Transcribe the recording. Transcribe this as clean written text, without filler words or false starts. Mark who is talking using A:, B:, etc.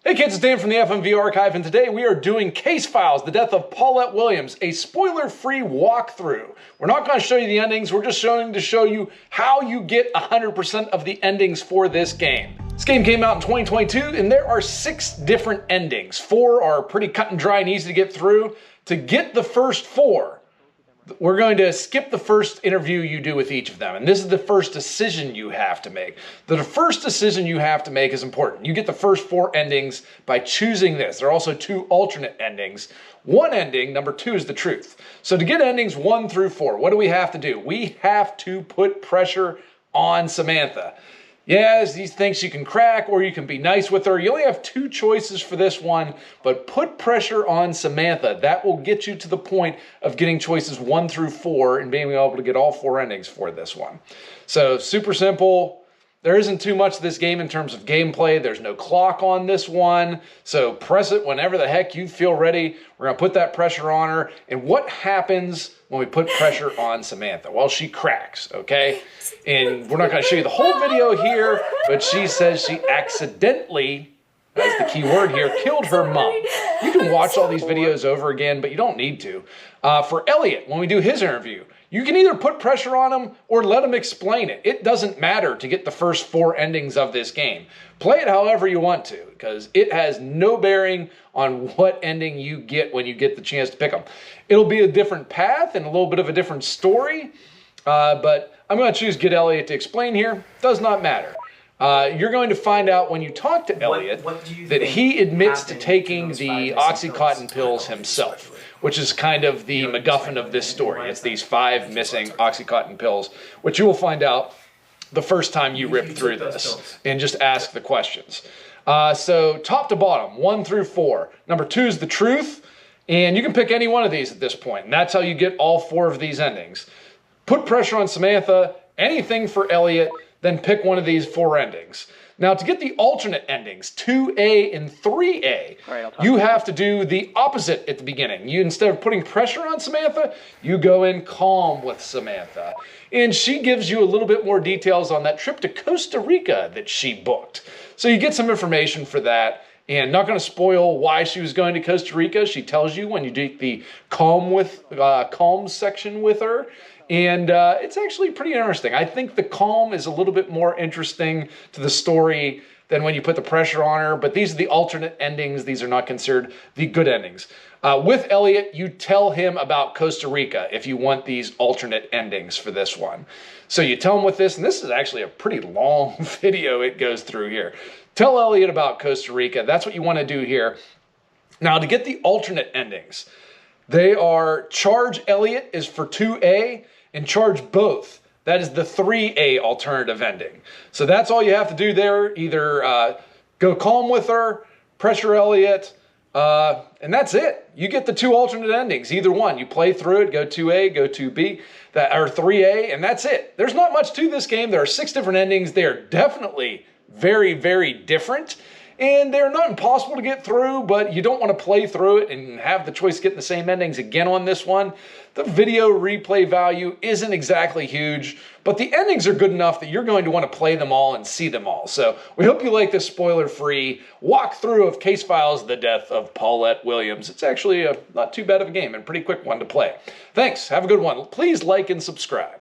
A: Hey kids, it's Dan from the FMV Archive, and today we are doing Case Files, The Death of Paulette Williams, a spoiler-free walkthrough. We're not going to show you the endings, we're just going to show you how you get 100% of the endings for this game. This game came out in 2022, and there are 6 different endings. 4 are pretty cut and dry and easy to get through. To get the first 4, we're going to skip the first interview you do with each of them. And this is the first decision you have to make. The first decision you have to make is important. You get the first 4 endings by choosing this. There are also 2 alternate endings. One ending, number 2, is the truth. So to get endings 1 through 4, what do we have to do? We have to put pressure on Samantha. Yes, he thinks you can crack or you can be nice with her. You only have 2 choices for this one, but put pressure on Samantha. That will get you to the point of getting choices 1 through 4 and being able to get all 4 endings for this one. So super simple. There isn't too much to this game in terms of gameplay. There's no clock on this one. So press it whenever the heck you feel ready. We're going to put that pressure on her. And what happens when we put pressure on Samantha? Well, she cracks, okay? And we're not going to show you the whole video here, but she says she accidentally, that's the key word here, killed her mom. You can watch all these videos over again, but you don't need to. For Elliot, when we do his interview, you can either put pressure on him or let him explain it. It doesn't matter to get the first 4 endings of this game. Play it however you want to, because it has no bearing on what ending you get when you get the chance to pick them. It'll be a different path and a little bit of a different story, but I'm going to choose Get Elliot to explain here. Does not matter. You're going to find out when you talk to Elliot that he admits to taking the Oxycontin pills himself, which is kind of the MacGuffin of this story. It's these 5 missing Oxycontin pills, which you will find out the first time you rip through this and just ask the questions. So top to bottom, 1 through 4. Number 2 is the truth, and you can pick any one of these at this point, and that's how you get all 4 of these endings. Put pressure on Samantha, anything for Elliot, then pick one of these 4 endings. Now, to get the alternate endings, 2A and 3A, you have to do the opposite at the beginning. Instead of putting pressure on Samantha, you go in calm with Samantha. And she gives you a little bit more details on that trip to Costa Rica that she booked. So you get some information for that. And not going to spoil why she was going to Costa Rica. She tells you when you do the calm section with her. And it's actually pretty interesting. I think the calm is a little bit more interesting to the story than when you put the pressure on her. But these are the alternate endings. These are not considered the good endings. With Elliot, you tell him about Costa Rica if you want these alternate endings for this one. So you tell him with this, and this is actually a pretty long video it goes through here. Tell Elliot about Costa Rica. That's what you want to do here. Now, to get the alternate endings, they are charge Elliot is for 2A, and charge both. That is the 3A alternative ending. So that's all you have to do there. Either go calm with her, pressure Elliot, and that's it. You get the 2 alternate endings, either one. You play through it, go 2A, go 2B, or 3A, and that's it. There's not much to this game. There are 6 different endings. They are definitely very, very different. And they're not impossible to get through, but you don't want to play through it and have the choice of getting the same endings again on this one. The video replay value isn't exactly huge, but the endings are good enough that you're going to want to play them all and see them all. So we hope you like this spoiler-free walkthrough of Case Files, The Death of Paulette Williams. It's actually not too bad of a game and a pretty quick one to play. Thanks. Have a good one. Please like and subscribe.